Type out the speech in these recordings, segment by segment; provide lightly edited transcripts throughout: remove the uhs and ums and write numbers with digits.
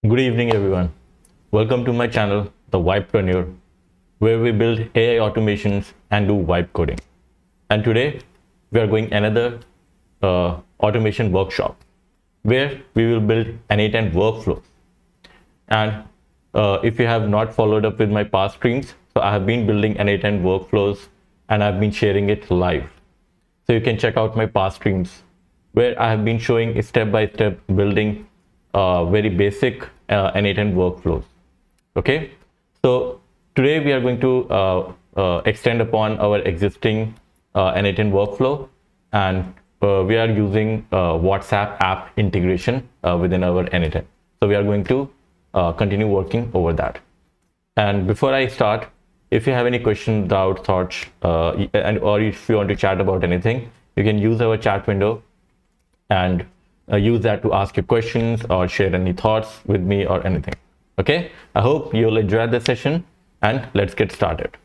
Good evening, everyone. Welcome to my channel, The Vibepreneur, where we build AI automations and do vibe coding. And today, we are going another automation workshop where we will build N8N workflows. And if you have not followed up with my past streams, so I have been building N8N workflows and I've been sharing it live. So you can check out my past streams where I have been showing step-by-step building very basic N8N workflows. Okay, so today we are going to extend upon our existing N8N workflow, and we are using WhatsApp app integration within our N8N. So we are going to continue working over that. And before I start, if you have any questions, doubts, thoughts, or if you want to chat about anything, you can use our chat window and use that to ask your questions or share any thoughts with me or anything. Okay, I hope you'll enjoy the session, and let's get started.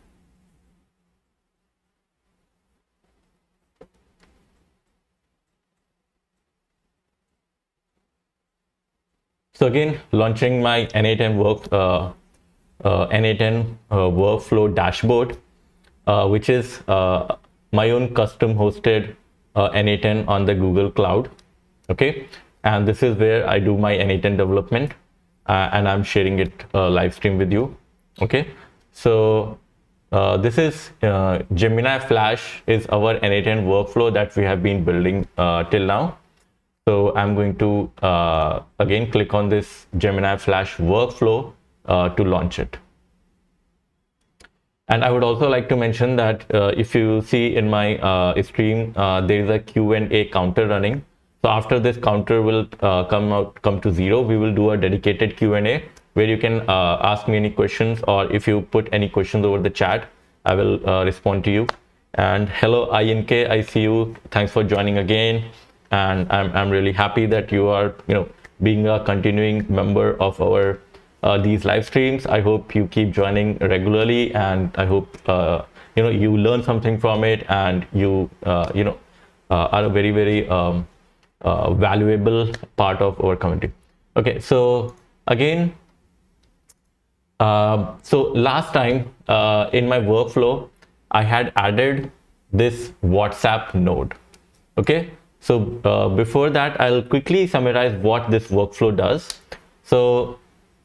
So again, launching my N8N workflow dashboard, which is my own custom hosted N8N on the Google Cloud. Okay, and this is where I do my N8N development, and I'm sharing it live stream with you. Okay, so this is Gemini Flash is our N8N workflow that we have been building till now. So I'm going to again click on this Gemini Flash workflow to launch it. And I would also like to mention that if you see in my stream, there is a Q&A counter running. So after this counter will come to 0, we will do a dedicated Q&A where you can ask me any questions, or if you put any questions over the chat, I will respond to you. And hello INK, I see you. Thanks for joining again. And I'm really happy that you are, being a continuing member of our these live streams. I hope you keep joining regularly, and I hope you learn something from it, and you are a very, very valuable part of our community. Okay, so again, so last time in my workflow, I had added this WhatsApp node. Okay, so before that, I'll quickly summarize what this workflow does. So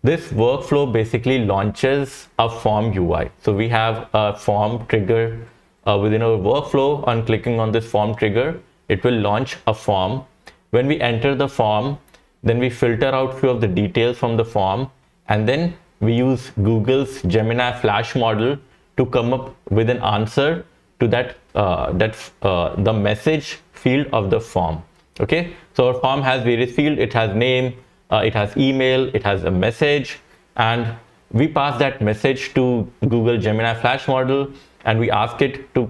this workflow basically launches a form UI. So we have a form trigger within our workflow. On clicking on this form trigger, it will launch a form. When we enter the form, then we filter out few of the details from the form, and then we use Google's Gemini Flash model to come up with an answer to that the message field of the form. Okay, so our form has various fields. It has name, it has email, it has a message, and we pass that message to Google Gemini Flash model, and we ask it to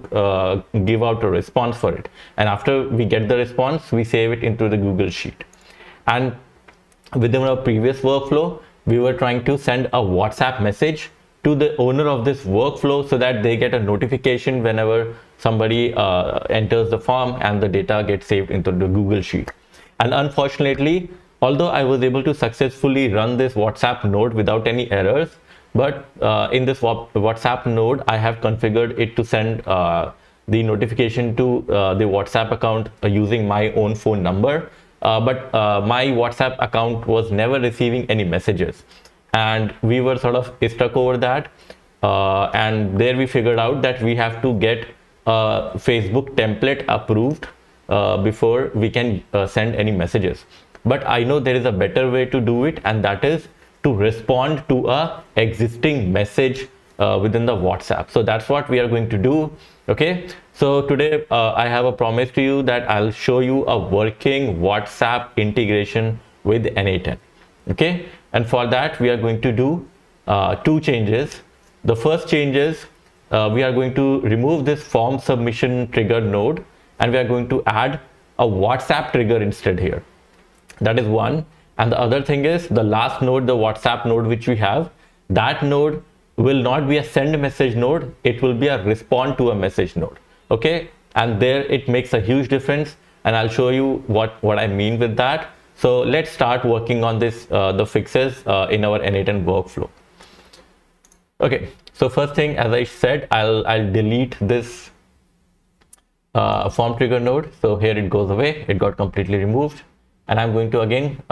give out a response for it. And after we get the response, we save it into the Google Sheet. And within our previous workflow, we were trying to send a WhatsApp message to the owner of this workflow so that they get a notification whenever somebody enters the form and the data gets saved into the Google Sheet. And unfortunately, although I was able to successfully run this WhatsApp node without any errors, but in this WhatsApp node, I have configured it to send the notification to the WhatsApp account using my own phone number. But my WhatsApp account was never receiving any messages. And we were sort of stuck over that. And there we figured out that we have to get Facebook template approved before we can send any messages. But I know there is a better way to do it, and that is to respond to a existing message within the WhatsApp. So that's what we are going to do. Okay, so today I have a promise to you that I'll show you a working WhatsApp integration with N8N. Okay, and for that we are going to do two changes. The first change is we are going to remove this form submission trigger node, and we are going to add a WhatsApp trigger instead here. That is one. And the other thing is the last node, the WhatsApp node which we have, that node will not be a send message node, it will be a respond to a message node. Okay, and there it makes a huge difference, and I'll show you what I mean with that. So let's start working on this, the fixes in our N8N workflow. Okay, so first thing, as I said, I'll delete this form trigger node. So here it goes away, it got completely removed, and I'm going to again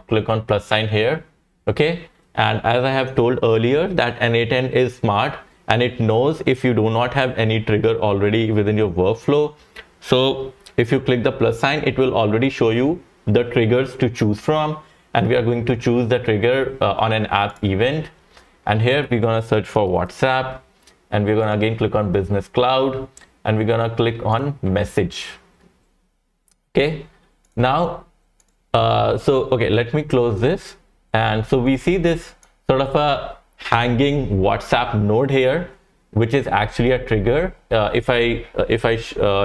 click on plus sign here. Okay, and as I have told earlier that N8N is smart and it knows if you do not have any trigger already within your workflow. So if you click the plus sign, it will already show you the triggers to choose from, and we are going to choose the trigger on an app event. And here we're going to search for WhatsApp, and we're going to again click on business cloud, and we're going to click on message. Okay, now okay, let me close this. And so we see this sort of a hanging WhatsApp node here, which is actually a trigger. If I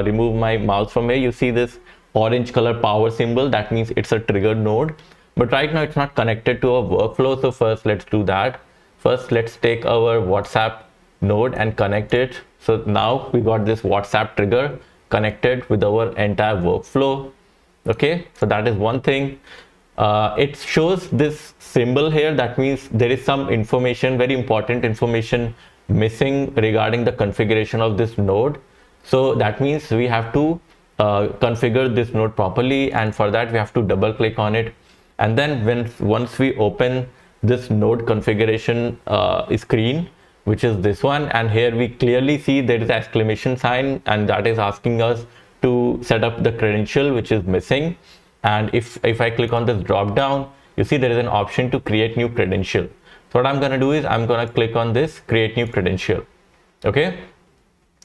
remove my mouse from here, you see this orange color power symbol. That means it's a trigger node, but right now it's not connected to our workflow. So first let's do that. First let's take our WhatsApp node and connect it. So now we got this WhatsApp trigger connected with our entire workflow. Okay, so that is one thing. It shows this symbol here. That means there is some information, very important information missing regarding the configuration of this node. So that means we have to configure this node properly, and for that we have to double click on it. And then once we open this node configuration screen, which is this one, and here we clearly see there is an exclamation sign, and that is asking us to set up the credential which is missing. And if I click on this drop down, you see there is an option to create new credential. So what I'm going to do is I'm going to click on this create new credential. Okay,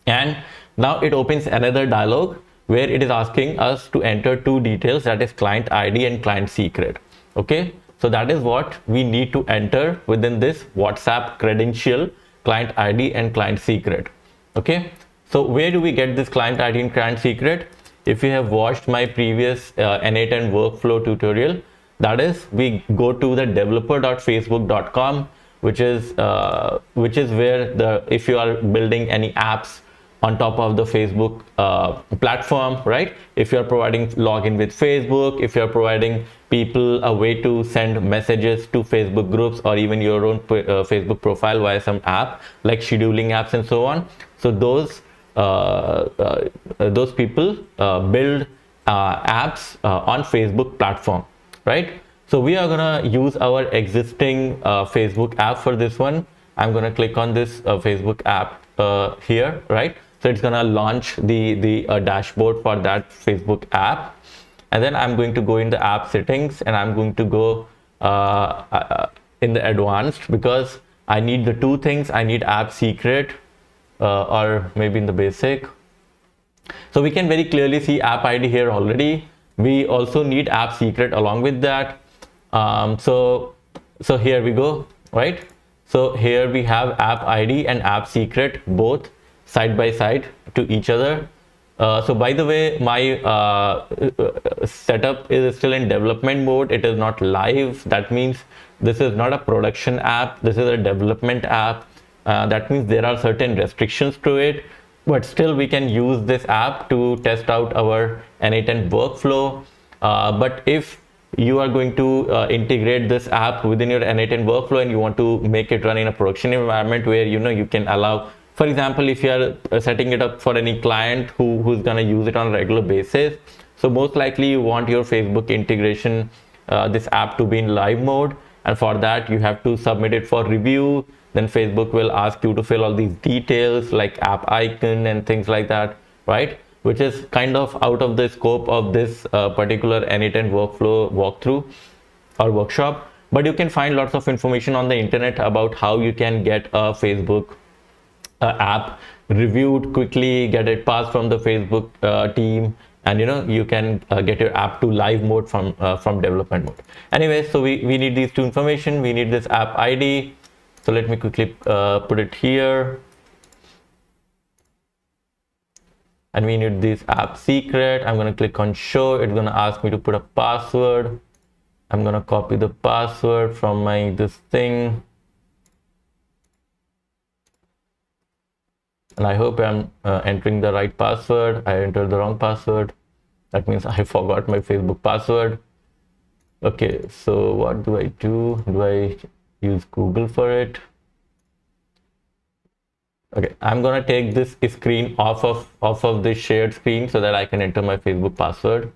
and now it opens another dialog where it is asking us to enter two details, that is client ID and client secret. Okay, so that is what we need to enter within this WhatsApp credential, client ID and client secret. Okay, so where do we get this client ID and client secret? If you have watched my previous N8N workflow tutorial, that is, we go to the developer.facebook.com, which is where if you are building any apps on top of the Facebook platform, right? If you are providing login with Facebook, if you are providing people a way to send messages to Facebook groups or even your own Facebook profile via some app like scheduling apps and so on. So those people build apps on Facebook platform, right? So we are gonna use our existing Facebook app for this one. I'm gonna click on this Facebook app here, right? So it's gonna launch the dashboard for that Facebook app, and then I'm going to go in the app settings, and I'm going to go in the advanced, because I need the two things. I need app secret, or maybe in the basic. So we can very clearly see app ID here already. We also need app secret along with that. So here we go, right? So here we have app ID and app secret both side by side to each other. So by the way, my setup is still in development mode. It is not live. That means this is not a production app. This is a development app. That means there are certain restrictions to it, but still we can use this app to test out our N8N workflow. But if you are going to integrate this app within your N8N workflow and you want to make it run in a production environment where you can allow, for example, if you are setting it up for any client who's going to use it on a regular basis, so most likely you want your Facebook integration, this app to be in live mode, and for that you have to submit it for review. Then Facebook will ask you to fill all these details like app icon and things like that, right? Which is kind of out of the scope of this particular N8N workflow walkthrough or workshop. But you can find lots of information on the internet about how you can get a Facebook app reviewed quickly, get it passed from the Facebook team, and you can get your app to live mode from development mode. Anyway, so we need these two information. We need this app ID. So let me quickly put it here. And we need this app secret. I'm going to click on show. It's going to ask me to put a password. I'm going to copy the password from this thing. And I hope I'm entering the right password. I entered the wrong password. That means I forgot my Facebook password. Okay, so what do I do? Do I use Google for it? Okay, I'm gonna take this screen off of this shared screen so that I can enter my Facebook password.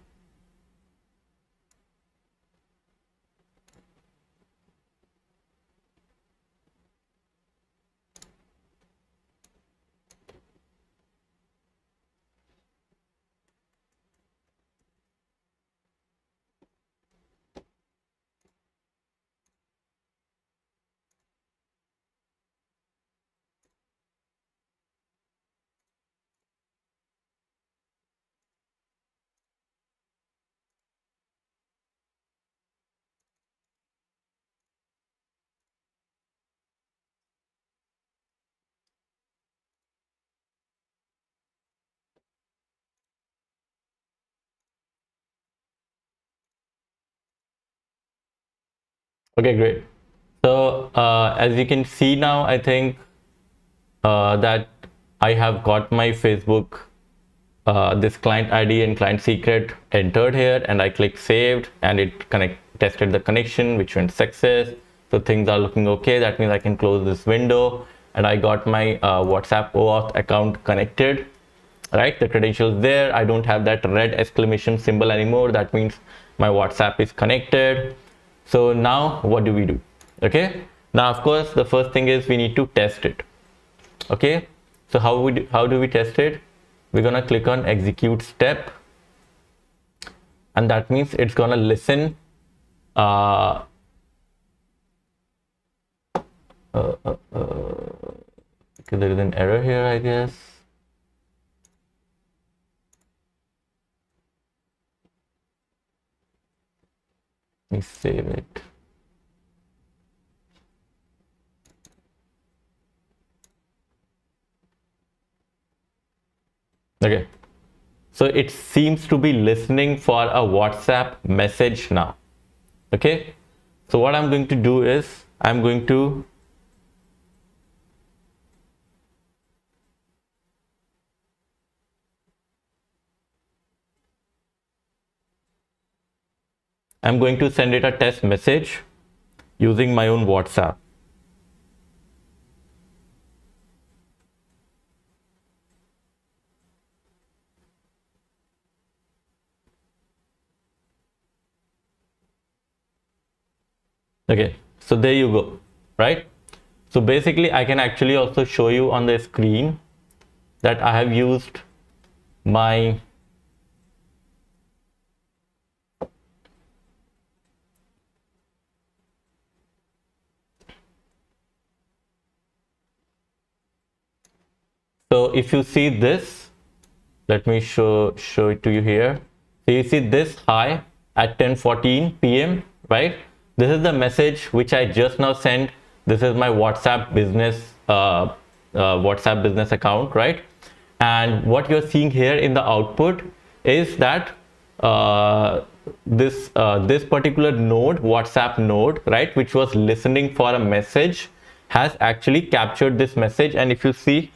Okay, great. So as you can see now, I think that I have got my Facebook, this client ID and client secret entered here, and I click saved, and it tested the connection, which went success. So things are looking okay. That means I can close this window, and I got my WhatsApp OAuth account connected. Right, the credentials there. I don't have that red exclamation symbol anymore. That means my WhatsApp is connected. So now what do we do? Okay, now of course the first thing is we need to test it. Okay, so how do we test it? We're gonna click on execute step, and that means it's gonna listen. uh, okay, there is an error here, I guess. Let me save it. Okay, so it seems to be listening for a WhatsApp message now. Okay, so what I'm going to do is I'm going to send it a test message using my own WhatsApp. Okay, so there you go, right? So basically I can actually also show you on the screen that I have used my so if you see this, let me show it to you here. So you see this hi at 10:14 p.m, right? This is the message which I just now sent. This is my WhatsApp business account, right? And what you're seeing here in the output is that this particular node, WhatsApp node, right, which was listening for a message, has actually captured this message. And if you see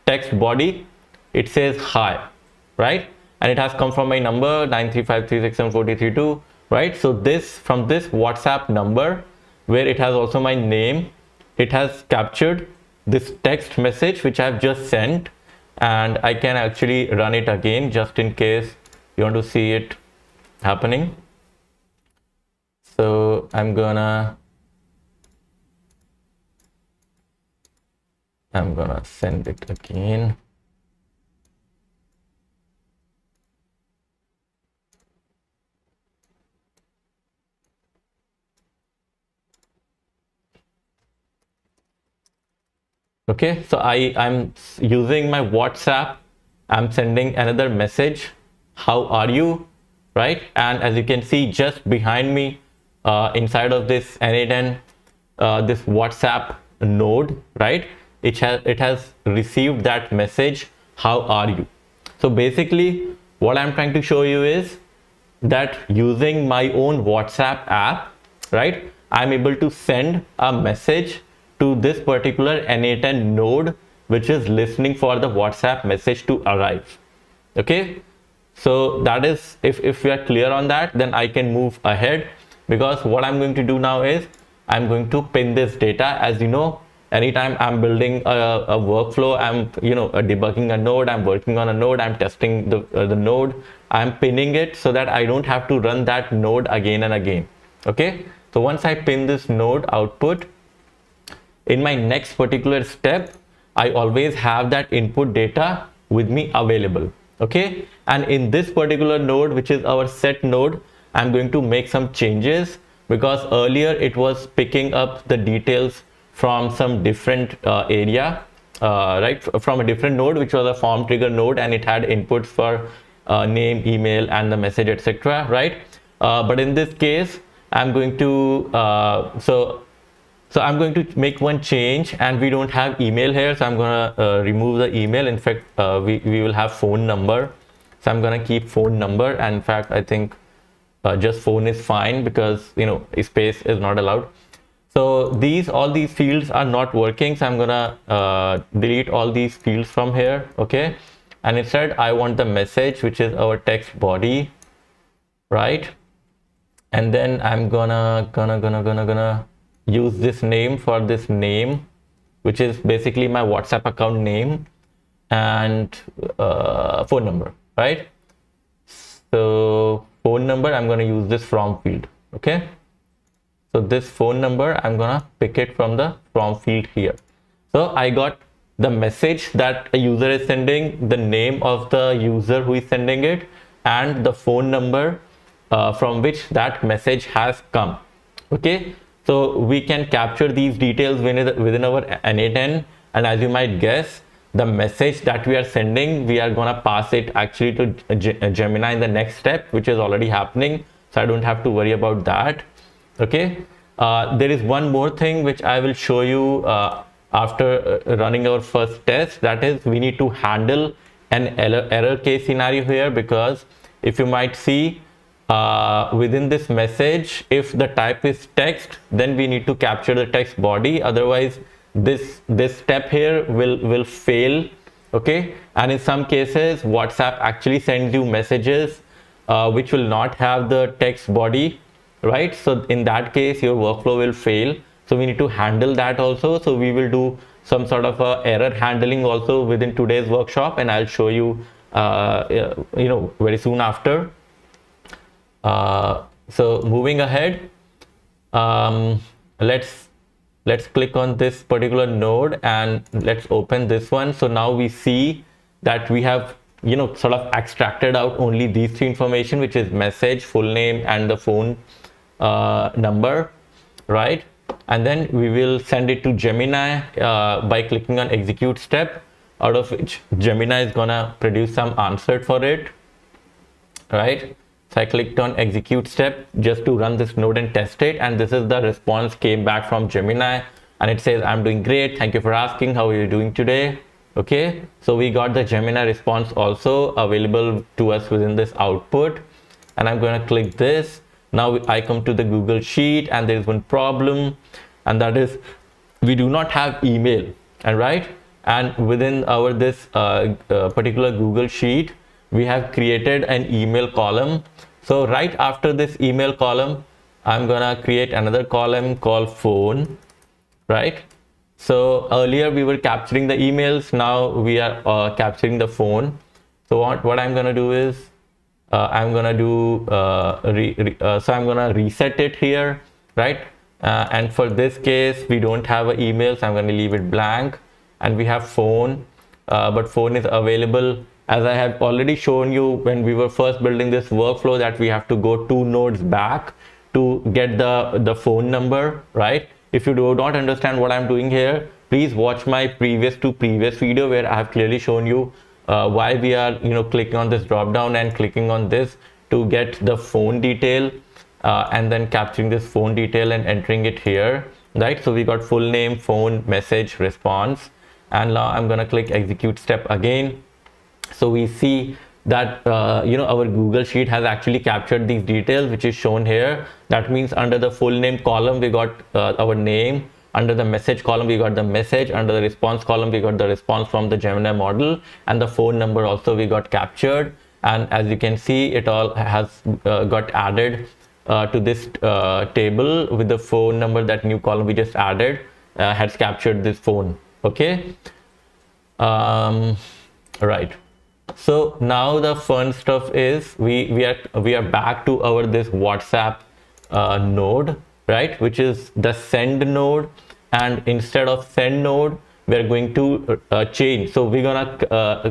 text body, it says hi, right? And it has come from my number 935367432, right? So this, from this WhatsApp number, where it has also my name, it has captured this text message which I have just sent. And I can actually run it again just in case you want to see it happening. So I'm gonna send it again. Okay, so I'm using my WhatsApp. I'm sending another message. How are you? Right? And as you can see just behind me, inside of this N8N, this WhatsApp node, right? It has received that message. How are you? So basically, what I'm trying to show you is that using my own WhatsApp app, right, I'm able to send a message to this particular N8N node, which is listening for the WhatsApp message to arrive. Okay, so that is, if we are clear on that, then I can move ahead because what I'm going to do now is I'm going to pin this data. As you know, anytime I'm building a workflow, I'm debugging a node, I'm working on a node, I'm testing the node, I'm pinning it so that I don't have to run that node again and again. Okay, so once I pin this node output, in my next particular step, I always have that input data with me available. Okay, and in this particular node, which is our set node, I'm going to make some changes, because earlier it was picking up the details from some different area, right, from a different node, which was a form trigger node, and it had inputs for name, email, and the message, etc. Right, but in this case, I'm going to so I'm going to make one change, and we don't have email here, so I'm gonna remove the email. In fact, we will have phone number, so I'm gonna keep phone number, and in fact I think just phone is fine, because space is not allowed. So all these fields are not working, so I'm gonna delete all these fields from here. Okay, and instead I want the message, which is our text body, right? And then I'm gonna use this name for this name, which is basically my WhatsApp account name, and phone number, right? So phone number, I'm going to use this from field. Okay, so this phone number, I'm gonna pick it from the from field here. So I got the message that a user is sending, the name of the user who is sending it, and the phone number from which that message has come. Okay, so we can capture these details within our N8N, and as you might guess, the message that we are sending, we are gonna pass it actually to Gemini in the next step, which is already happening, so I don't have to worry about that. Okay, there is one more thing which I will show you after running our first test. That is, we need to handle an error case scenario here, because if you might see within this message, if the type is text, then we need to capture the text body, otherwise this step here will fail. Okay, and in some cases WhatsApp actually sends you messages which will not have the text body, right? So in that case your workflow will fail, so we need to handle that also. So we will do some sort of error handling also within today's workshop, and I'll show you very soon after. So moving ahead, let's click on this particular node and let's open this one. So now we see that we have sort of extracted out only these three information, which is message, full name, and the phone number, right? And then we will send it to Gemini by clicking on execute step, out of which Gemini is gonna produce some answer for it, right? So I clicked on execute step just to run this node and test it, and this is the response came back from Gemini, and it says, I'm doing great, thank you for asking, how are you doing today? Okay, so we got the Gemini response also available to us within this output, and I'm going to click this. Now I come to the Google Sheet, and there is one problem, and that is we do not have email, and right, and within our this particular Google Sheet, we have created an email column. So right after this email column, I'm gonna create another column called phone, right? So earlier we were capturing the emails, now we are capturing the phone. So what I'm gonna do is I'm gonna do so I'm gonna reset it here, right? And for this case we don't have an email, so I'm gonna leave it blank, and we have phone, but phone is available. As I have already shown you when we were first building this workflow, that we have to go 2 nodes back to get the phone number, right? If you do not understand what I'm doing here, please watch my previous video where I have clearly shown you why we are clicking on this drop down and clicking on this to get the phone detail, and then capturing this phone detail and entering it here, right? So we got full name, phone, message, response, and now I'm gonna click execute step again. So we see that our Google Sheet has actually captured these details, which is shown here. That means under the full name column we got our name, under the message column we got the message, under the response column we got the response from the Gemini model, and the phone number also we got captured. And as you can see, it all has got added table with the phone number, that new column we just added has captured this phone. Okay. Right. So now the fun stuff is we are back to our this WhatsApp node, right, which is the send node, and instead of send node we're going to change. So we're gonna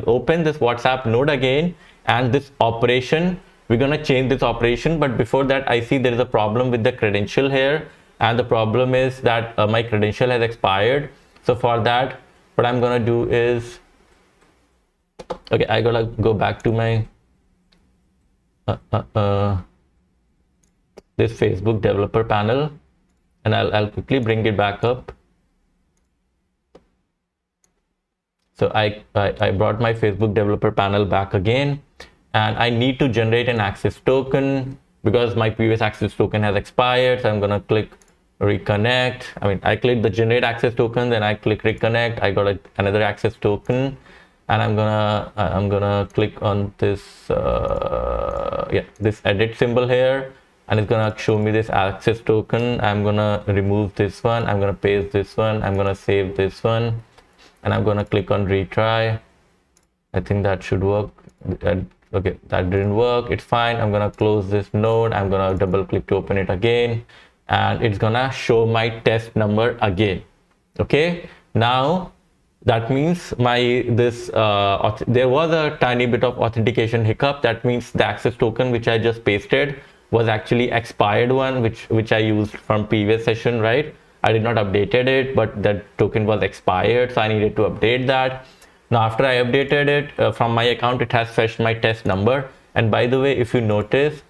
open this WhatsApp node again, and this operation, we're gonna change this operation. But before that, I see there is a problem with the credential here, and the problem is that my credential has expired. So for that, what I'm gonna do is, okay, I gotta go back to my this Facebook developer panel, and I'll quickly bring it back up. So I brought my Facebook developer panel back again, and I need to generate an access token because my previous access token has expired. So I'm gonna click reconnect. I click the generate access token, then I click reconnect. I got another access token, and I'm gonna click on this this edit symbol here, and it's gonna show me this access token. I'm gonna remove this one, I'm gonna paste this one, I'm gonna save this one, and I'm gonna click on retry. I think that should work. Okay, that didn't work, it's fine. I'm gonna close this node, I'm gonna double click to open it again, and it's gonna show my test number again. Okay, now that means there was a tiny bit of authentication hiccup. That means the access token which I just pasted was actually expired one, which I used from previous session, right? I did not updated it, but that token was expired, so I needed to update that. Now after I updated it from my account, it has fetched my test number. And by the way, if you notice,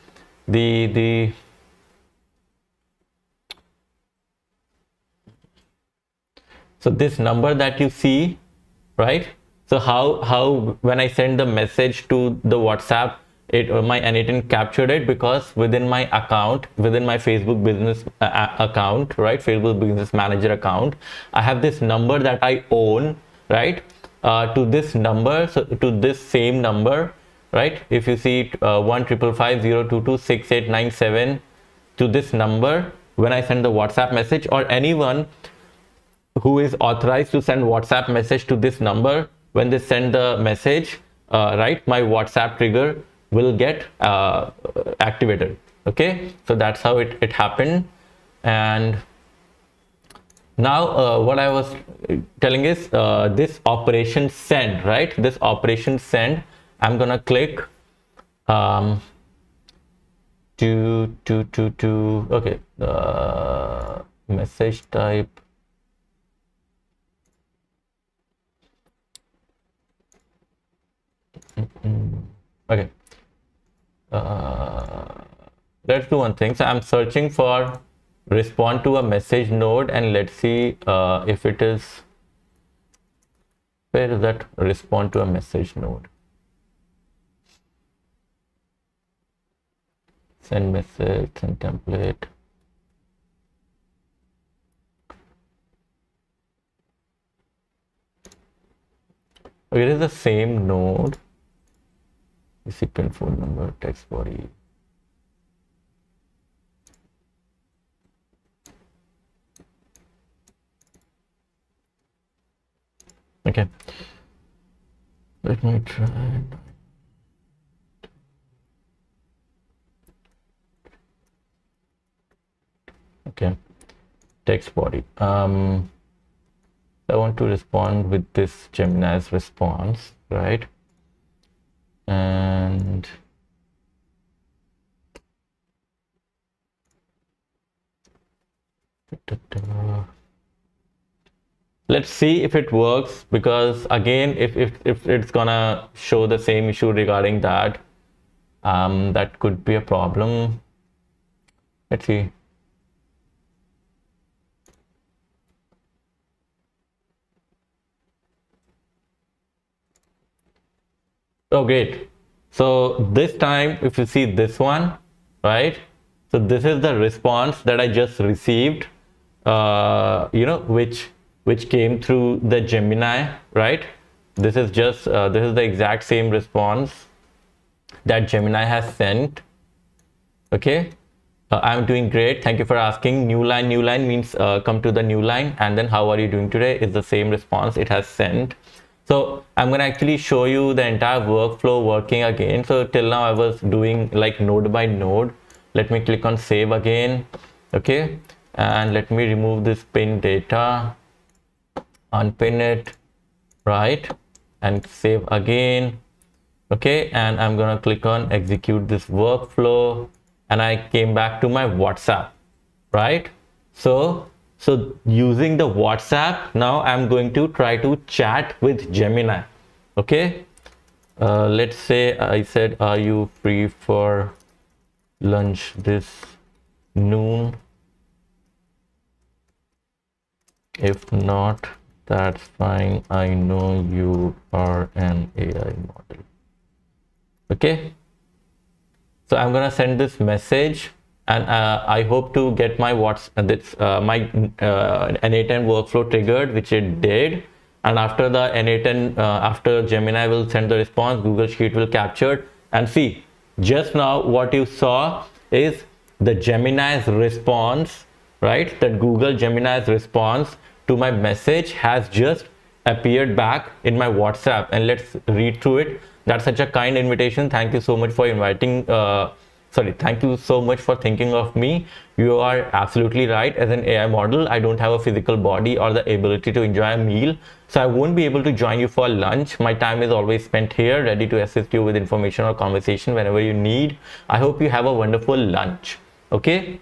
so this number that you see, right? So how when I send the message to the WhatsApp, my N8N captured it, because within my account, within my Facebook business account, right, Facebook business manager account, I have this number that I own, right, to this number, so to this same number, right? If you see it, 15550226897, to this number, when I send the WhatsApp message, or anyone who is authorized to send WhatsApp message to this number, when they send the message, right, my WhatsApp trigger will get activated. Okay, so that's how it happened. And now what I was telling is this operation send, right? This operation send, I'm gonna click okay, message type. Okay, let's do one thing. So I'm searching for respond to a message node, and let's see if it is, where is that respond to a message node? Send message, send template. Okay, it is the same node. Recipient phone number, text body. Okay, let me try. Okay, text body. I want to respond with this Gemini's response, right? And let's see if it works, because again, if it's gonna show the same issue regarding that, that could be a problem. Let's see. Oh, great. So this time, if you see this one, right? So this is the response that I just received, which came through the Gemini, right? This is just, this is the exact same response that Gemini has sent. Okay. I'm doing great. Thank you for asking. New line. New line means come to the new line. And then how are you doing today is the same response it has sent. So I'm going to actually show you the entire workflow working again. So till now I was doing like node by node. Let me click on save again. Okay. And let me remove this pin data, unpin it, right? And save again. Okay. And I'm going to click on execute this workflow. And I came back to my WhatsApp, right? So using the WhatsApp, now I'm going to try to chat with Gemini. Okay. Let's say I said, are you free for lunch this noon? If not, that's fine. I know you are an AI model. Okay. So I'm gonna send this message, and I hope to get my my N8N workflow triggered, which it did. And after the N8N, after Gemini will send the response, Google Sheet will capture. And see, just now what you saw is the Gemini's response, right? That Google Gemini's response to my message has just appeared back in my WhatsApp, and let's read through it. That's such a kind invitation. Thank you so much for inviting. Thank you so much for thinking of me. You are absolutely right. As an AI model, I don't have a physical body or the ability to enjoy a meal, so I won't be able to join you for lunch. My time is always spent here, ready to assist you with information or conversation whenever you need. I hope you have a wonderful lunch. Okay.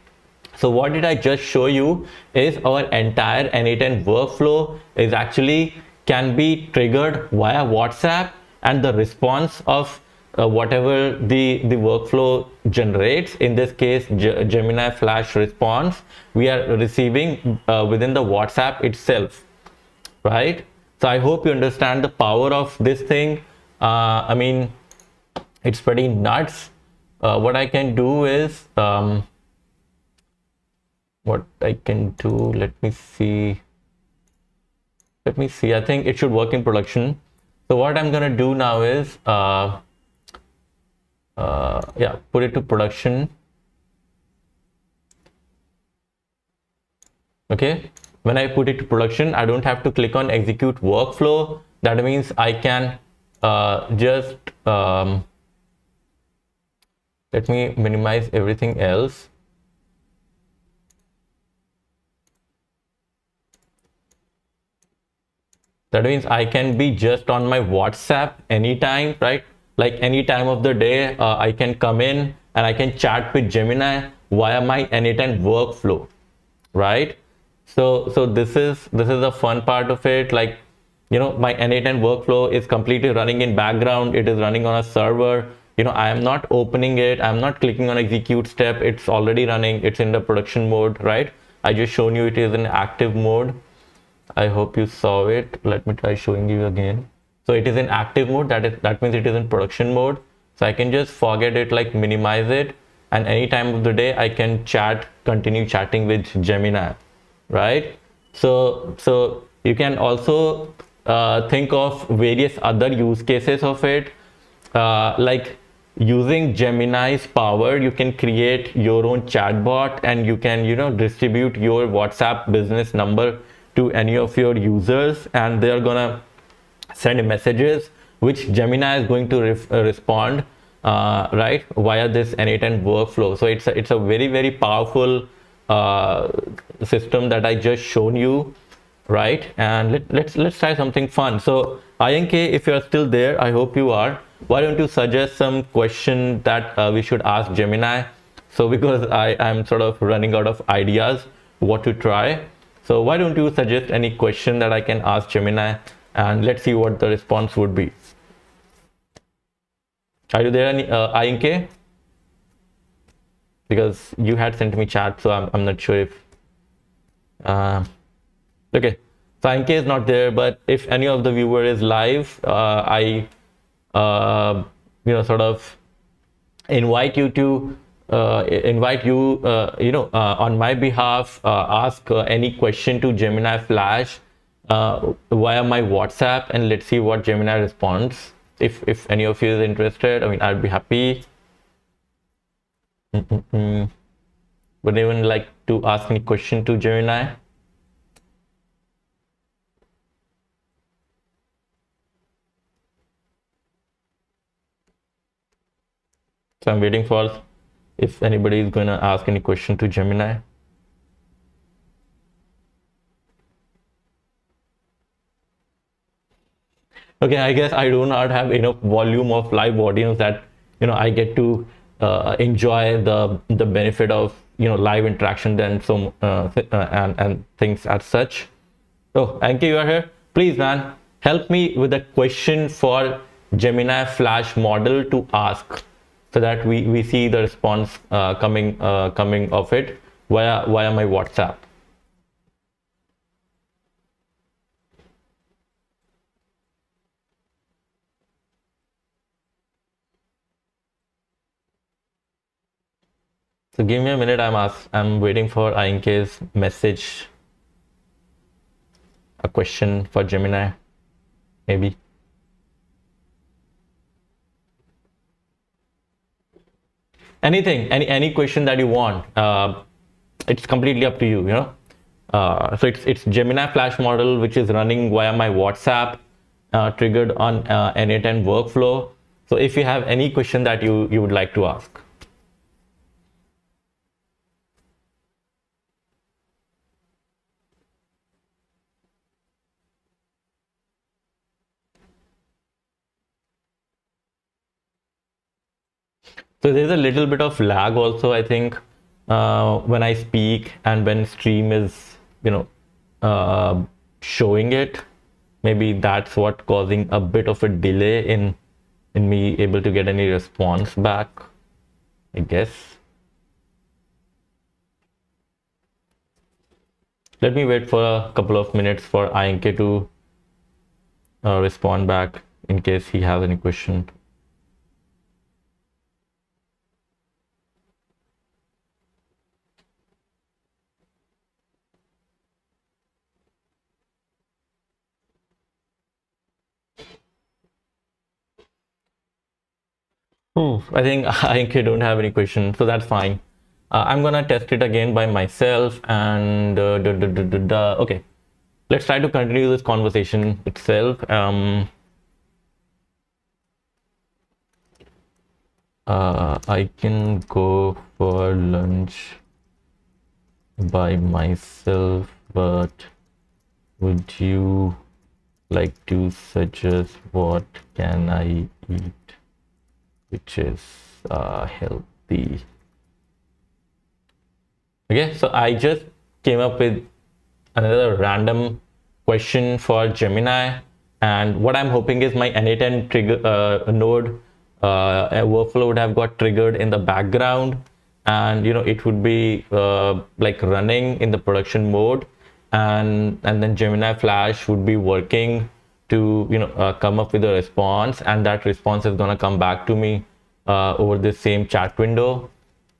So what did I just show you is our entire N8N workflow is actually can be triggered via WhatsApp, and the response of whatever the workflow generates, in this case Gemini Flash response, we are receiving within the WhatsApp itself, right? So I hope you understand the power of this thing. I mean, it's pretty nuts. What I can do is what I can do, let me see, I think it should work in production. So what I'm gonna do now is put it to production. Okay, when I put it to production, I don't have to click on execute workflow. That means I can just let me minimize everything else. That means I can be just on my WhatsApp anytime, right? Like any time of the day, I can come in and I can chat with Gemini via my N8N workflow, right? So this is the fun part of it. Like, you know, my N8N workflow is completely running in background. It is running on a server. You know, I am not opening it. I'm not clicking on execute step. It's already running. It's in the production mode, right? I just shown you it is in active mode. I hope you saw it. Let me try showing you again. So it is in active mode. That means it is in production mode. So I can just forget it, like minimize it, and any time of the day I can continue chatting with Gemini, right? So you can also think of various other use cases of it, like using Gemini's power. You can create your own chatbot, and you can, you know, distribute your WhatsApp business number to any of your users, and they're gonna send messages which Gemini is going to respond right via this N8N workflow. So it's a very powerful system that I just shown you, right? And let's try something fun. So INK, if you're still there, I hope you are, why don't you suggest some question that we should ask Gemini? So because I'm sort of running out of ideas what to try, so why don't you suggest any question that I can ask Gemini, and let's see what the response would be. Are you there, INK? Because you had sent me chat, so I'm not sure if okay, so INK is not there, but if any of the viewer is live, I you know, sort of invite you to on my behalf, ask any question to Gemini Flash via my WhatsApp, and let's see what Gemini responds. If any of you is interested, I mean, I'd be happy. Would anyone like to ask any question to Gemini? So I'm waiting for if anybody is going to ask any question to Gemini. Okay, I guess I do not have enough volume of live audience that I get to enjoy the benefit of live interaction then some and things as such. Oh, Anki, you are here. Please, man, help me with a question for Gemini Flash model to ask, so that we see the response coming of it via my WhatsApp. So give me a minute. I'm waiting for Ainke's message. A question for Gemini, maybe. Anything, any question that you want. It's completely up to you. So it's Gemini Flash model which is running via my WhatsApp, triggered on N8N workflow. So if you have any question that you would like to ask. So there's a little bit of lag also, I think, when I speak and when stream is, showing it. Maybe that's what causing a bit of a delay in me able to get any response back, I guess. Let me wait for a couple of minutes for Ainke to respond back in case he has any question. I think I don't have any questions, so that's fine. I'm gonna test it again by myself and okay, let's try to continue this conversation itself. I can go for lunch by myself, but would you like to suggest what can I eat which is healthy? Okay, so I just came up with another random question for Gemini, and what I'm hoping is my N8N trigger node workflow would have got triggered in the background, and it would be like running in the production mode, and then Gemini Flash would be working to come up with a response, and that response is gonna come back to me over this same chat window.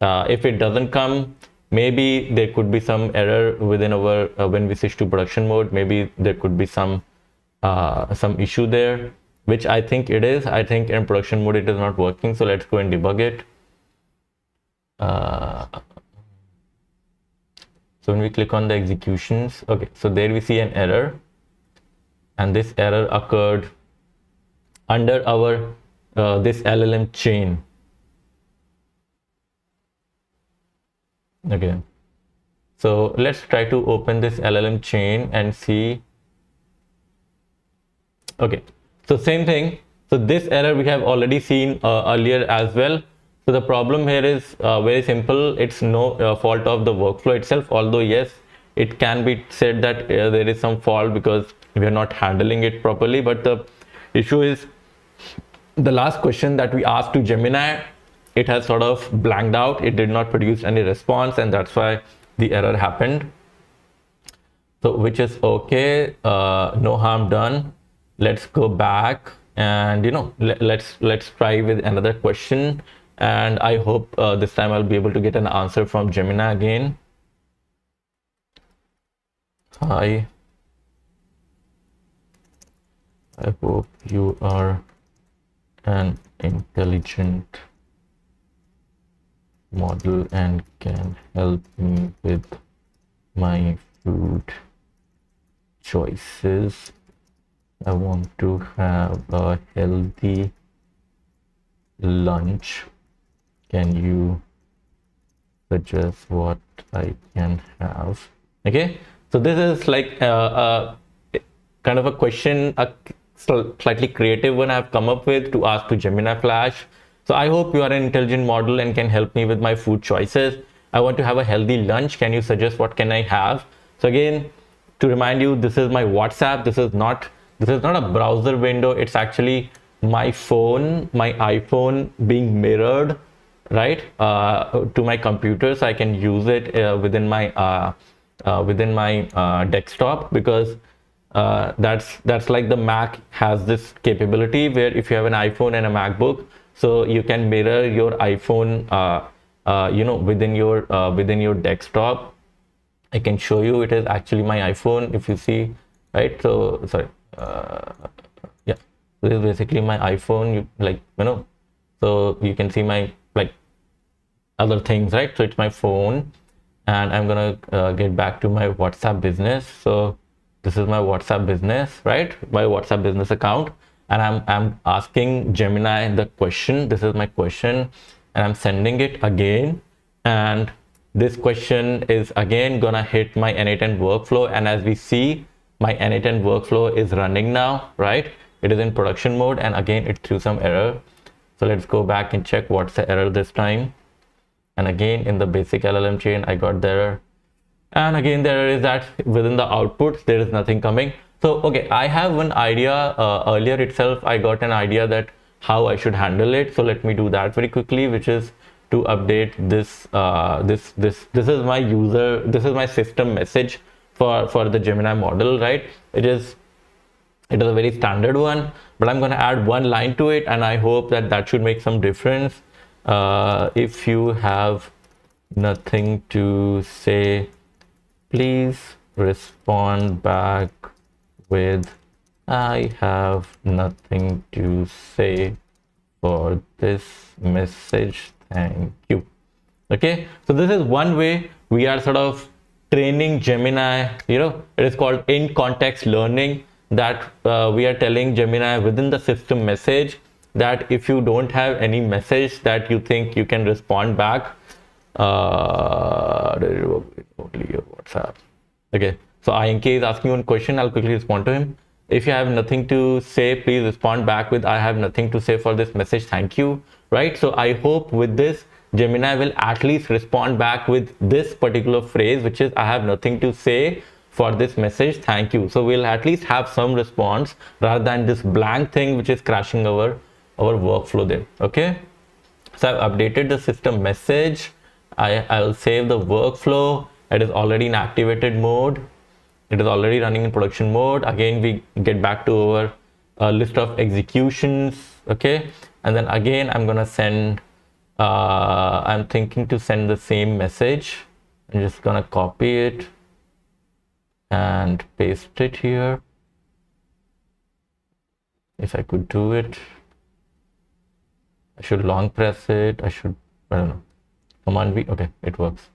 If it doesn't come, maybe there could be some error within our when we switch to production mode. Maybe there could be some issue there, which I think it is. I think in production mode it is not working, so let's go and debug it. So when we click on the executions, okay, so there we see an error, and this error occurred under our this LLM chain. Okay, so let's try to open this LLM chain and see. Okay, so same thing. So this error we have already seen earlier as well. So the problem here is very simple. It's no fault of the workflow itself, although yes, it can be said that there is some fault because we are not handling it properly. But the issue is the last question that we asked to Gemini, it has sort of blanked out. It did not produce any response, and that's why the error happened. So which is okay, no harm done. Let's go back and let's try with another question, and I hope this time I'll be able to get an answer from Gemini again. Hi, I hope you are an intelligent model and can help me with my food choices. I want to have a healthy lunch. Can you suggest what I can have? Okay, so this is like kind of a question, a slightly creative one I've come up with to ask to Gemini Flash. So I hope you are an intelligent model and can help me with my food choices. I want to have a healthy lunch. Can you suggest what can I have? So again, to remind you, this is my WhatsApp. This is not a browser window. It's actually my phone, my iPhone being mirrored, right, to my computer, so I can use it within my desktop, because that's like the Mac has this capability where if you have an iPhone and a MacBook, so you can mirror your iPhone within your desktop. I can show you, it is actually my iPhone, if you see, right? So sorry, yeah, this is basically my iPhone, so you can see my like other things, right? So it's my phone, and I'm gonna get back to my WhatsApp business. So this is my WhatsApp business, right? My WhatsApp business account, and I'm asking Gemini the question. This is my question, and I'm sending it again, and this question is again gonna hit my N8N workflow, and as we see, my N8N workflow is running now, right? It is in production mode, and again it threw some error. So let's go back and check what's the error this time. And again, in the basic LLM chain, I got the error. And again, the error is that within the outputs, there is nothing coming. So, okay, I have one idea. Earlier itself, I got an idea that how I should handle it. So let me do that very quickly, which is to update this. This is my user. This is my system message for the Gemini model, right? It is a very standard one, but I'm going to add one line to it, and I hope that should make some difference. If you have nothing to say, please respond back with I have nothing to say for this message, thank you. Okay, so this is one way we are sort of training Gemini. It is called in context learning, that we are telling Gemini within the system message that if you don't have any message that you think you can respond back, only your WhatsApp. Okay, so INK is asking one question. I'll quickly respond to him. If you have nothing to say, please respond back with I have nothing to say for this message, thank you. Right, so I hope with this Gemini will at least respond back with this particular phrase, which is I have nothing to say for this message, thank you. So we'll at least have some response rather than this blank thing which is crashing our workflow there. Okay, so I've updated the system message. I'll save the workflow. It is already in activated mode. It is already running in production mode. Again, we get back to our list of executions. Okay, and then again I'm gonna send I'm thinking to send the same message. I'm just gonna copy it and paste it here. If I could do it, I should long press it. I don't know, Command V. Okay, it works.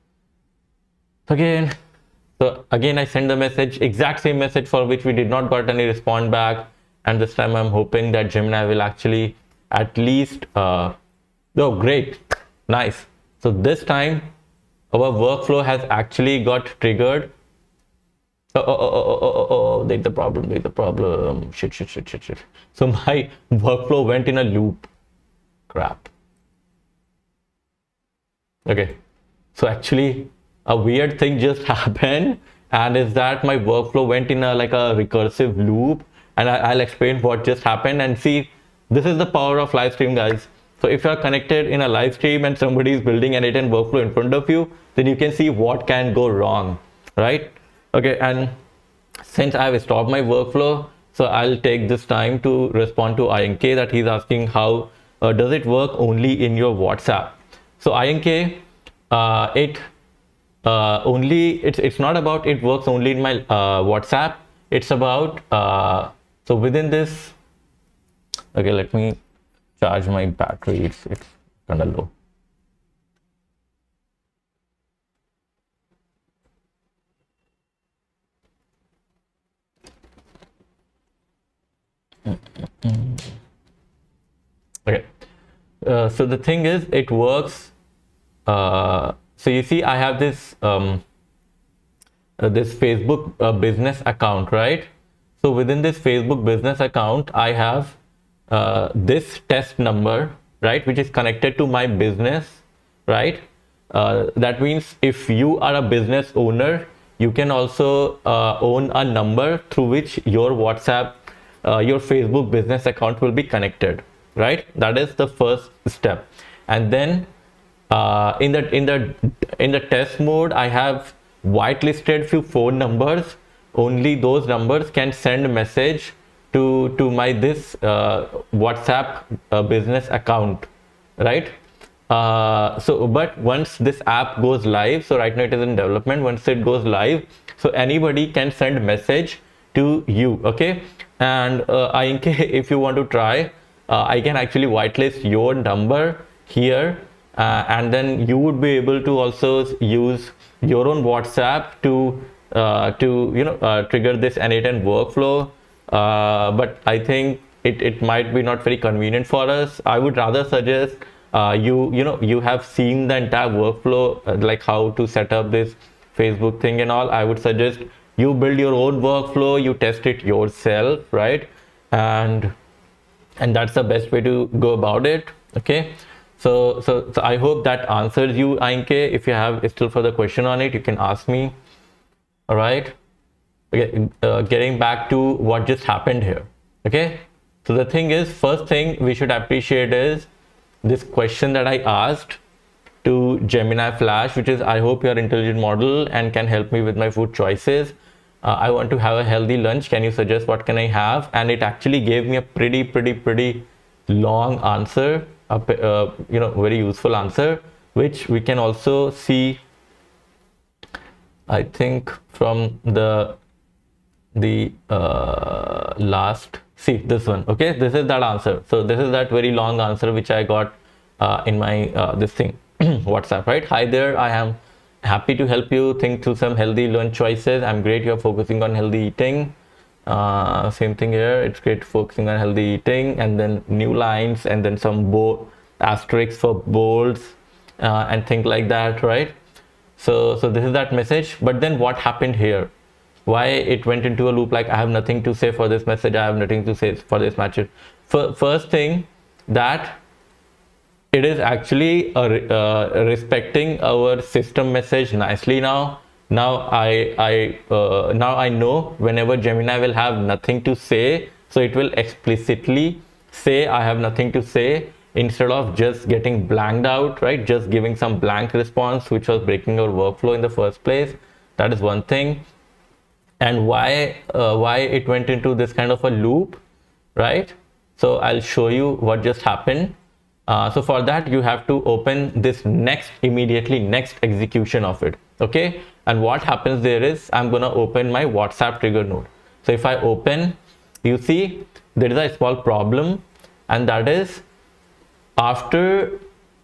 So again I send the message, exact same message for which we did not got any response back, and this time I'm hoping that Gemini will actually at least oh great, nice. So this time our workflow has actually got triggered. There's the problem. Shit. So my workflow went in a loop. Crap. Okay, so actually a weird thing just happened, and is that my workflow went in a recursive loop, and I'll explain what just happened. And see, this is the power of live stream, guys. So if you're connected in a live stream and somebody is building an N8N workflow in front of you, then you can see what can go wrong, right? Okay, and since I've stopped my workflow, so I'll take this time to respond to INK that he's asking how does it work only in your WhatsApp. So INK, it's not about it works only in my WhatsApp. It's about so within this, okay, let me charge my battery. It's kind of low. Okay. So the thing is, it works. So you see, I have this Facebook business account, right? So within this Facebook business account, I have this test number, right, which is connected to my business, right? That means if you are a business owner, you can also own a number through which your WhatsApp, your Facebook business account will be connected, right? That is the first step. And then in the test mode, I have whitelisted few phone numbers. Only those numbers can send a message to my this WhatsApp business account, right? So but once this app goes live, so right now it is in development, once it goes live, so anybody can send message to you, okay? And if you want to try, I can actually whitelist your number here, and then you would be able to also use your own WhatsApp to trigger this N8N workflow. But I think it might be not very convenient for us. I would rather suggest you have seen the entire workflow, like how to set up this Facebook thing and all. I would suggest you build your own workflow, you test it yourself, right? And that's the best way to go about it. Okay, so I hope that answers you, Inke. If you have still further question on it, you can ask me. All right. Okay, getting back to what just happened here. Okay, so the thing is, first thing we should appreciate is this question that I asked to Gemini Flash, which is, I hope you're an intelligent model and can help me with my food choices. I want to have a healthy lunch. Can you suggest what can I have? And it actually gave me a pretty long answer, very useful answer, which we can also see, I think, from the last, see this one. Okay, this is that answer. So this is that very long answer which I got in my this thing WhatsApp, right? Hi there, I am happy to help you think through some healthy lunch choices. I'm great you're focusing on healthy eating. Same thing here, it's great focusing on healthy eating, and then new lines, and then some asterisks for bolds and things like that, right? So this is that message. But then what happened here? Why it went into a loop, like I have nothing to say for this message, I have nothing to say for this message. First thing, that it is actually respecting our system message nicely now. Now I know whenever Gemini will have nothing to say, so it will explicitly say I have nothing to say, instead of just getting blanked out, right? Just giving some blank response, which was breaking our workflow in the first place. That is one thing. And why it went into this kind of a loop, right? So I'll show you what just happened. So for that, you have to open this immediately next execution of it. Okay, and what happens there is, I'm gonna open my WhatsApp trigger node. So if I open, you see there is a small problem, and that is, after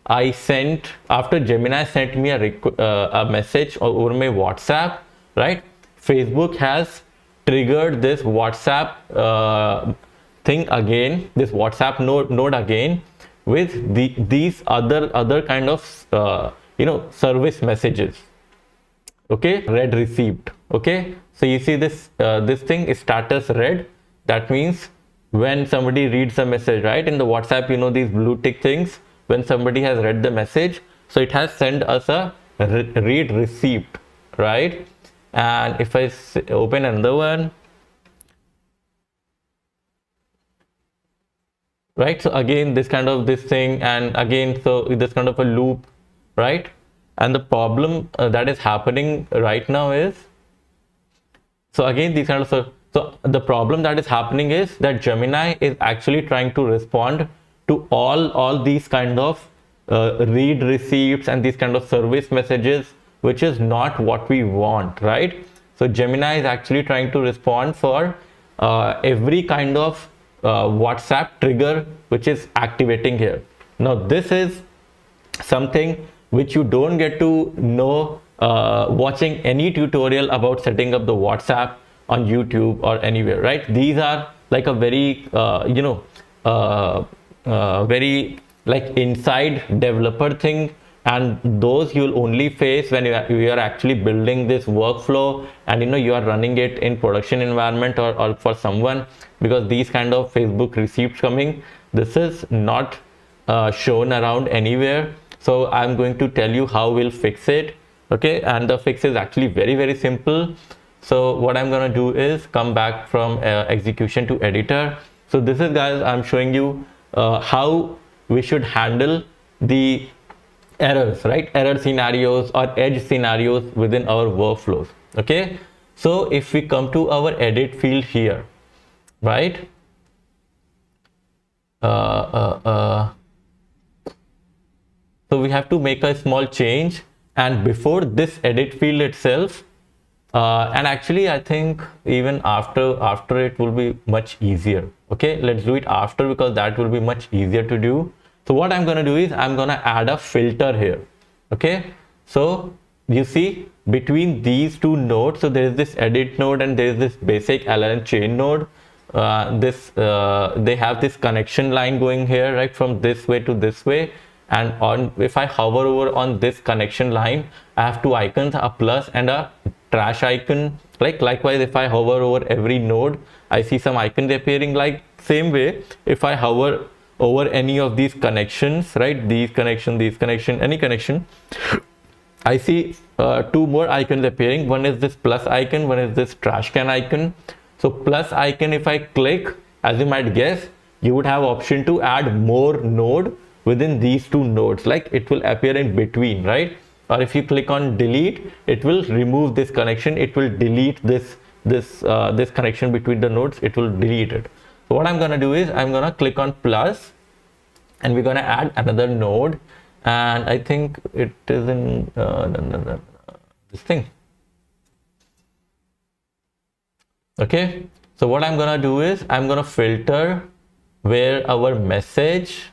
Gemini sent me a message over my WhatsApp, right? Facebook has triggered this WhatsApp thing again, this WhatsApp node again, with these other kind of service messages. Okay, read received. Okay, so you see this thing is status read. That means when somebody reads a message, right, in the WhatsApp, these blue tick things, when somebody has read the message, so it has sent us a read received, right? And if I open another one, right, so again this thing, and again, so this kind of a loop, right? And the problem that is happening right now is, so again these kind of, so the problem that is happening is that Gemini is actually trying to respond to all these kind of read receipts and these kind of service messages, which is not what we want, right? So Gemini is actually trying to respond for every kind of WhatsApp trigger which is activating here. Now this is something which you don't get to know watching any tutorial about setting up the WhatsApp on YouTube or anywhere, right? These are like a very very like inside developer thing, and those you'll only face when you are actually building this workflow, and you are running it in production environment, or for someone, because these kind of Facebook receipts coming, this is not shown around anywhere. So I'm going to tell you how we'll fix it. Okay, and the fix is actually very, very simple. So what I'm gonna do is come back from execution to editor. So this is, guys, I'm showing you how we should handle the errors, right? Error scenarios or edge scenarios within our workflows. Okay, so if we come to our edit field here, right? So we have to make a small change, and before this edit field itself, and actually I think even after it will be much easier. Okay, let's do it after, because that will be much easier to do. So what I'm gonna do is I'm gonna add a filter here. Okay, so you see between these two nodes, so there is this edit node and there is this basic LLM chain node. They have this connection line going here, right, from this way to this way. And on, if I hover over on this connection line, I have two icons, a plus and a trash icon. Like likewise, if I hover over every node, I see some icons appearing. Like same way, if I hover over any of these connections, right, these connection, any connection, I see two more icons appearing. One is this plus icon, one is this trash can icon. So plus icon, if I click, as you might guess, you would have option to add more node within these two nodes, like it will appear in between, right? Or if you click on delete, it will remove this connection, it will delete this connection between the nodes, it will delete it. So what I'm gonna do is I'm gonna click on plus, and we're gonna add another node, and I think it is in this thing. Okay, so what I'm gonna do is I'm gonna filter where our message,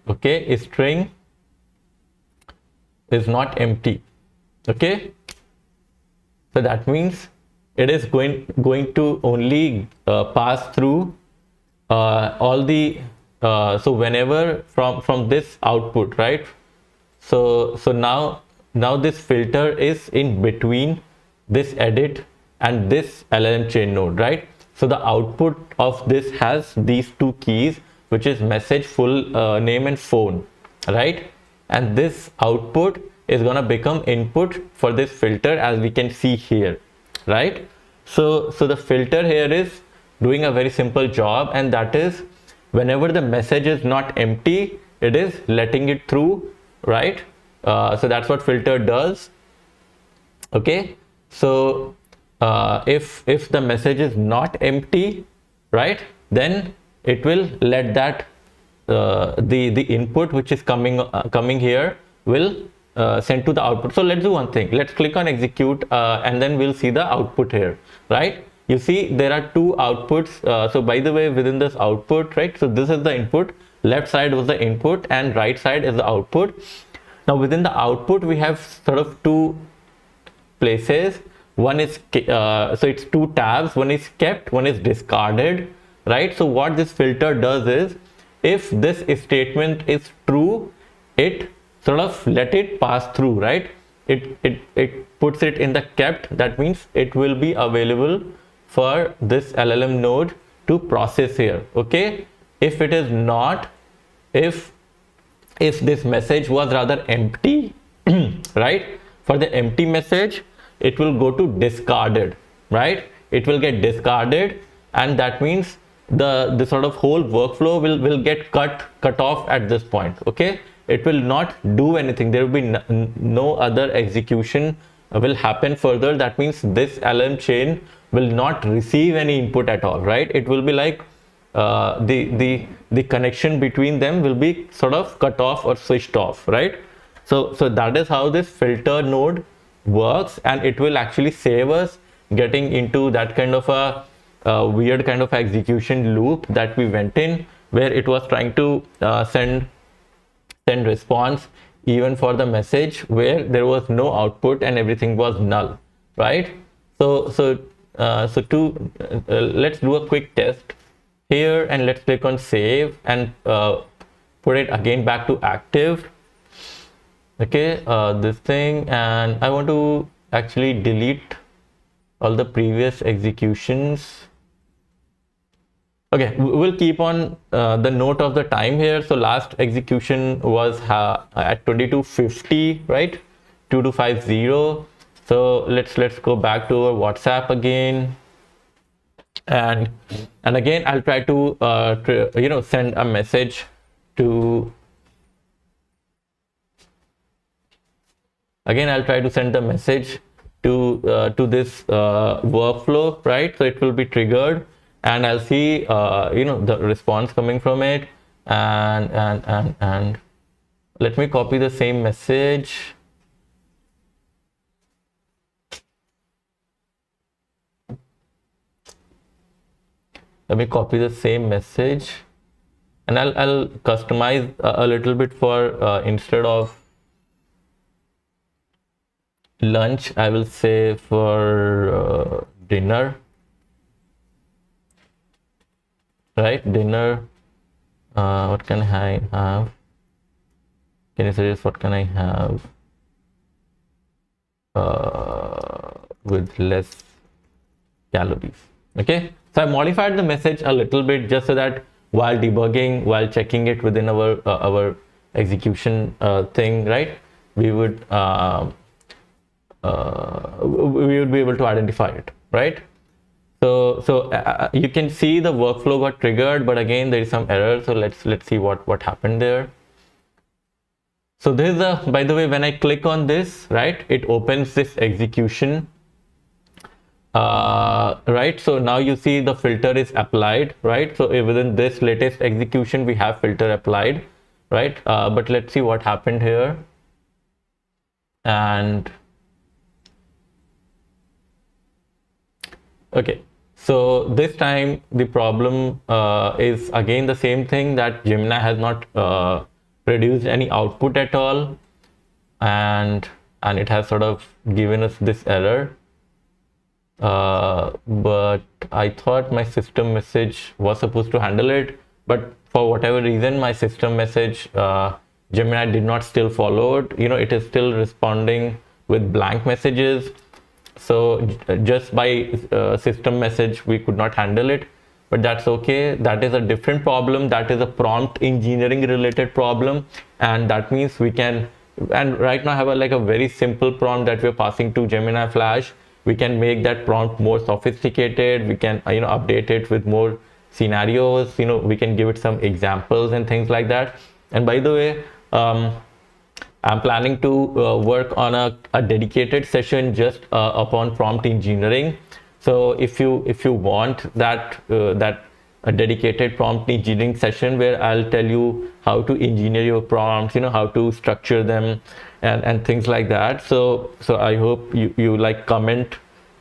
okay, string is not empty. Okay, so that means it is going to only pass through all the so whenever from this output, right? So now this filter is in between this edit and this LLM chain node, right? So the output of this has these two keys, which is message, full name and phone, right? And this output is gonna become input for this filter, as we can see here, right? So the filter here is doing a very simple job, and that is whenever the message is not empty, it is letting it through, right? So that's what filter does. Okay, so if the message is not empty, right, then it will let that the input which is coming here will send to the output. So let's do one thing, let's click on execute, and then we'll see the output here, right? You see there are two outputs. So by the way, within this output, right, so this is the input, left side was the input and right side is the output. Now within the output we have sort of two places. One is so it's two tabs, one is kept, one is discarded, right? So what this filter does is, if this statement is true, it sort of let it pass through, right? It puts it in the kept. That means it will be available for this LLM node to process here. Okay, if it is not, if this message was rather empty, right, for the empty message it will go to discarded, right? It will get discarded, and that means the sort of whole workflow will get cut off at this point. Okay, it will not do anything, there will be no other execution will happen further. That means this LLM chain will not receive any input at all, right? It will be like the connection between them will be sort of cut off or switched off, right? So that is how this filter node works, and it will actually save us getting into that kind of a weird kind of execution loop that we went in, where it was trying to send response even for the message where there was no output and everything was null, right? So let's do a quick test here, and let's click on save and put it again back to active. Okay, this thing, and I want to actually delete all the previous executions. Okay, we'll keep on the note of the time here. So last execution was at 2250, right? 2250. So let's go back to our WhatsApp again, and again I'll try to send a message to. Again, I'll try to send the message to this workflow, right? So it will be triggered, and I'll see the response coming from it, and let me copy the same message. Let me copy the same message, and I'll customize a little bit for instead of lunch, I will say for dinner, right? Dinner. What can I have? Can you suggest what can I have with less calories? Okay, so I modified the message a little bit just so that while debugging, while checking it within our execution thing, right, we would be able to identify it, right? So you can see the workflow got triggered, but again there is some error. So let's see what happened there. So this is by the way, when I click on this, right, it opens this execution, right? So now you see the filter is applied, right? So within this latest execution we have filter applied, right? But let's see what happened here. And okay, so this time the problem is again the same thing, that Gemini has not produced any output at all, and it has sort of given us this error. But I thought my system message was supposed to handle it, but for whatever reason my system message Gemini did not still follow it. It is still responding with blank messages. So just by system message we could not handle it, but that's okay. That is a different problem. That is a prompt engineering related problem, and that means we can, and right now I have a very simple prompt that we're passing to Gemini Flash. We can make that prompt more sophisticated. We can update it with more scenarios. We can give it some examples and things like that. And by the way, I'm planning to work on a dedicated session just upon prompt engineering. So if you want that a dedicated prompt engineering session where I'll tell you how to engineer your prompts, how to structure them and things like that. So I hope you comment,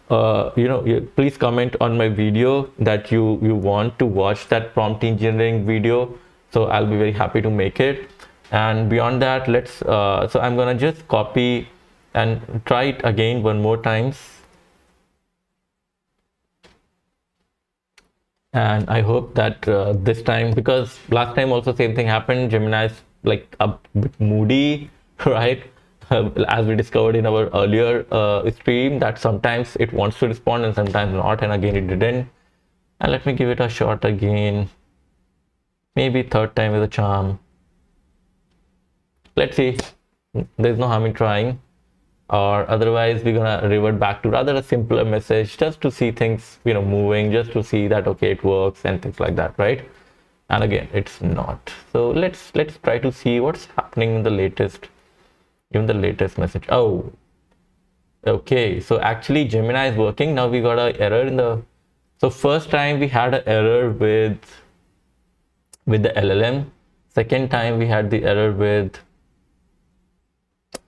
please comment on my video that you want to watch that prompt engineering video. So I'll be very happy to make it. And beyond that, let's so I'm gonna just copy and try it again one more times, and I hope that this time, because last time also same thing happened, Gemini is like a bit moody, right? As we discovered in our earlier stream, that sometimes it wants to respond and sometimes not, and again it didn't. And let me give it a shot again, maybe third time is a charm. Let's see, there's no harm in trying, or otherwise we're gonna revert back to rather a simpler message just to see things moving, just to see that okay it works and things like that, right? And again it's not. So let's try to see what's happening in the latest message. Oh, okay, so actually Gemini is working now. We got an error in the, so first time we had an error with the LLM, second time we had the error with,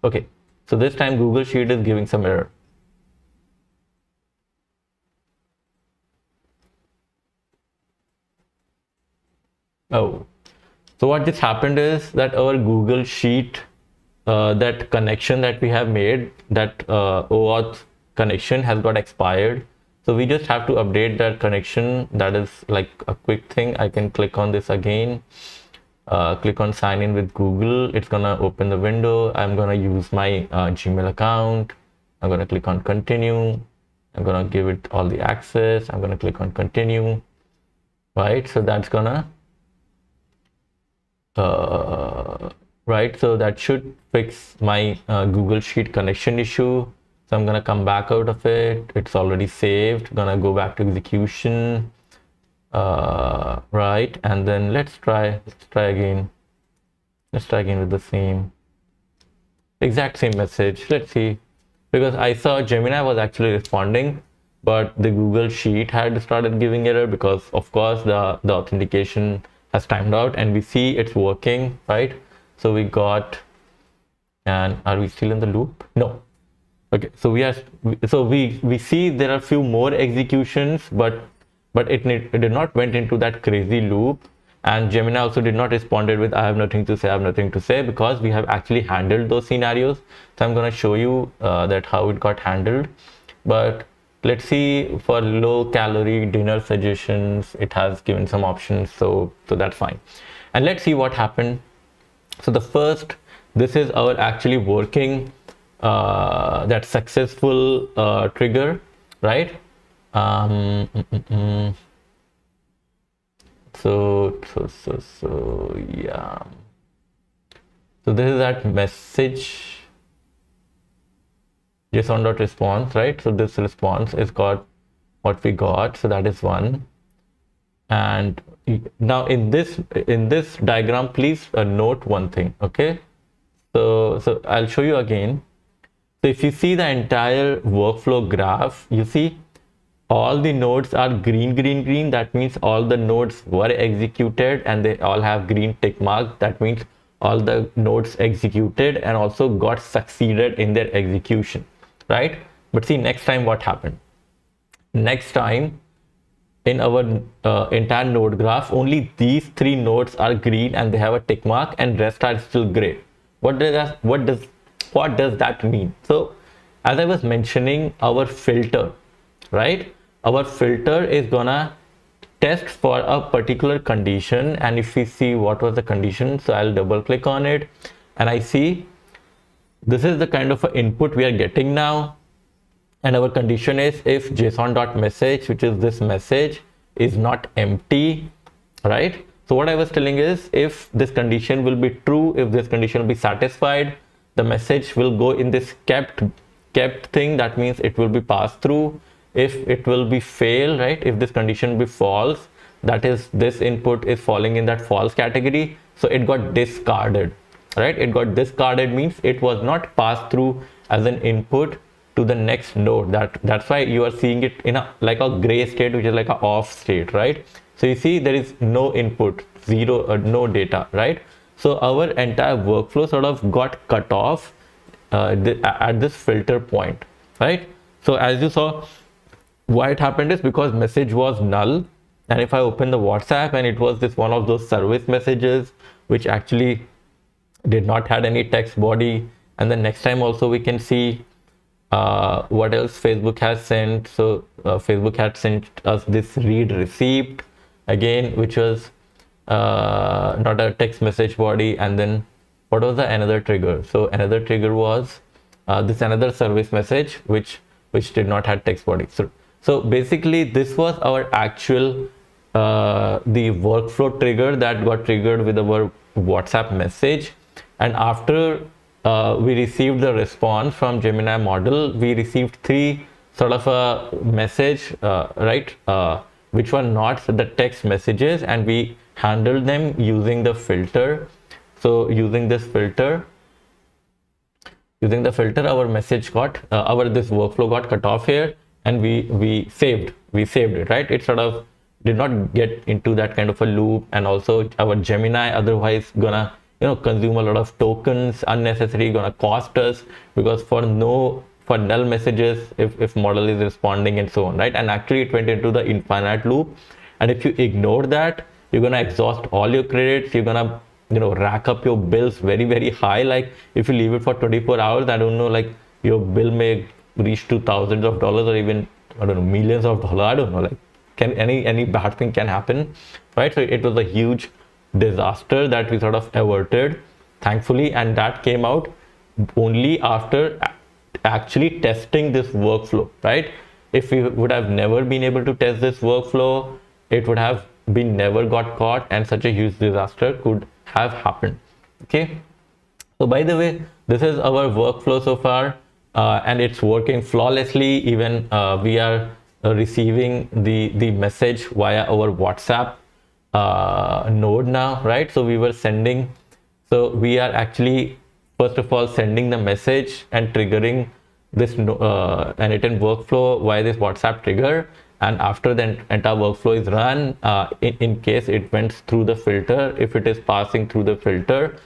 okay, so this time Google Sheet is giving some error. Oh, so what just happened is that our Google Sheet, that connection that we have made, that OAuth connection has got expired. So we just have to update that connection. That is like a quick thing. I can click on this again, click on sign in with Google. It's gonna open the window. I'm gonna use my Gmail account. I'm gonna click on continue. I'm gonna give it all the access. I'm gonna click on continue, right? So that's gonna right, so that should fix my Google Sheet connection issue. So I'm gonna come back out of it. It's already saved. Gonna go back to execution, right, and then let's try again. Let's try again with the same exact same message. Let's see, because I saw Gemini was actually responding, but the Google Sheet had started giving error because of course the authentication has timed out, and we see it's working, right? So we got, and are we still in the loop? No. Okay, so we see there are a few more executions, but it did not went into that crazy loop. And Gemini also did not responded with I have nothing to say, because we have actually handled those scenarios. So I'm going to show you that how it got handled. But let's see, for low calorie dinner suggestions, it has given some options, so that's fine. And let's see what happened. So the first, this is our actually working that successful trigger, right? So yeah, so this is that message JSON.response, right? So this response is got what we got, so that is one. And now in this diagram, please note one thing, okay? So I'll show you again. So if you see the entire workflow graph, you see all the nodes are green. That means all the nodes were executed and they all have green tick mark. That means all the nodes executed and also got succeeded in their execution, right? But see, next time what happened? Next time in our entire node graph, only these 3 nodes are green and they have a tick mark, and rest are still gray. What does that mean? So as I was mentioning, our filter, right? Our filter is gonna test for a particular condition, and if we see what was the condition, so I'll double click on it, and I see this is the kind of input we are getting now. And our condition is if json.message, which is this message, is not empty, right? So what I was telling is, if this condition will be true, if this condition will be satisfied, the message will go in this kept thing. That means it will be passed through. If it will be fail, right, if this condition be false, that is this input is falling in that false category, so it got discarded, right? It got discarded means it was not passed through as an input to the next node. That's why you are seeing it in a like a gray state, which is like a off state, right? So you see there is no input, zero, no data, right? So our entire workflow sort of got cut off at this filter point, right? So as you saw, why it happened is because message was null, and if I open the WhatsApp and it was this one of those service messages which actually did not had any text body. And then next time also we can see what else Facebook has sent. So Facebook had sent us this read receipt again, which was not a text message body. And then what was the another trigger? So another trigger was this another service message which did not have text body. So basically this was our actual the workflow trigger that got triggered with our WhatsApp message. And after we received the response from Gemini model, we received 3 sort of a message, right, which were not the text messages, and we handled them using the filter. So using this filter, our message got this workflow got cut off here, and we saved it, right? It sort of did not get into that kind of a loop. And also our Gemini otherwise gonna consume a lot of tokens, unnecessary, gonna cost us, because for null messages, if model is responding and so on, right? And actually it went into the infinite loop, and if you ignore that, you're gonna exhaust all your credits. You're gonna rack up your bills very, very high. Like if you leave it for 24 hours, I don't know, like your bill may reach to thousands of dollars or even I don't know, millions of dollars. I don't know, like, can any bad thing can happen, right? So it was a huge disaster that we sort of averted, thankfully, and that came out only after actually testing this workflow, right? If we would have never been able to test this workflow, it would have been never got caught, and such a huge disaster could have happened. Okay, so by the way, this is our workflow so far, and it's working flawlessly. Even we are receiving the message via our WhatsApp node now, right? So we were sending, so we are actually first of all sending the message and triggering this N8N workflow via this WhatsApp trigger, and after the entire workflow is run, in case it went through the filter, if it is passing through the filter,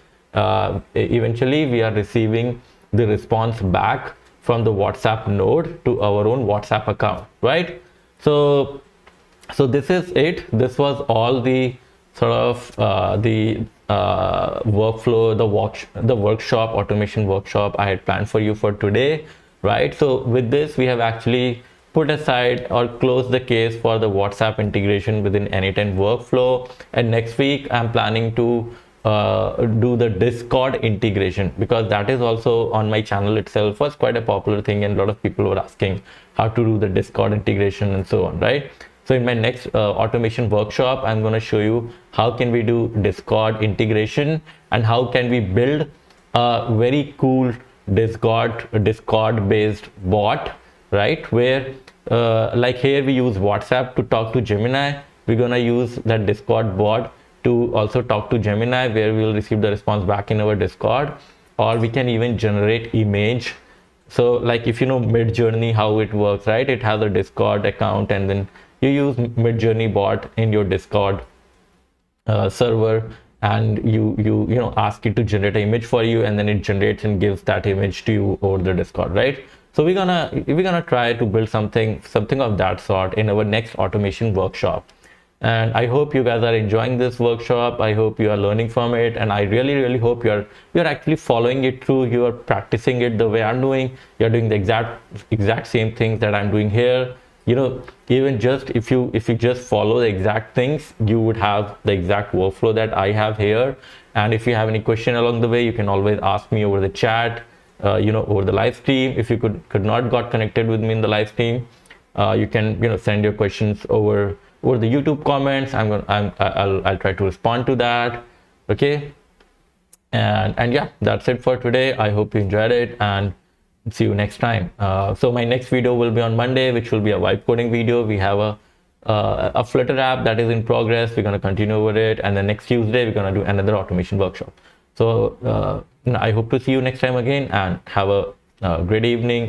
eventually we are receiving the response back from the WhatsApp node to our own WhatsApp account, right? So this is it. This was all the sort of the workflow, the workshop, automation workshop I had planned for you for today, right? So with this, we have actually put aside or closed the case for the WhatsApp integration within N8N workflow. And next week, I'm planning to do the Discord integration, because that is also on my channel itself was quite a popular thing, and a lot of people were asking how to do the Discord integration and so on, right? So in my next automation workshop, I'm going to show you how can we do Discord integration and how can we build a very cool Discord based bot, right? Where like here we use WhatsApp to talk to Gemini. We're going to use that Discord bot to also talk to Gemini, where we will receive the response back in our Discord, or we can even generate image. So like if you know Midjourney, how it works, right? It has a Discord account, and then you use Midjourney bot in your Discord server, and you know ask it to generate an image for you, and then it generates and gives that image to you over the Discord, right? So we're gonna try to build something of that sort in our next automation workshop. And I hope you guys are enjoying this workshop. I hope you are learning from it, and I really hope you're actually following it through. You are practicing it the way I'm doing. You're doing the exact same things that I'm doing here. You know, even just if you just follow the exact things, you would have the exact workflow that I have here. And if you have any question along the way, you can always ask me over the chat, you know, over the live stream. If you could not got connected with me in the live stream, you can, you know, send your questions over the YouTube comments. I'll try to respond to that. Okay, and yeah, that's it for today. I hope you enjoyed it, and see you next time. So my next video will be on Monday, which will be a vibe coding video. We have a Flutter app that is in progress. We're going to continue over it, and then next Tuesday we're going to do another automation workshop. So I hope to see you next time again, and have a great evening.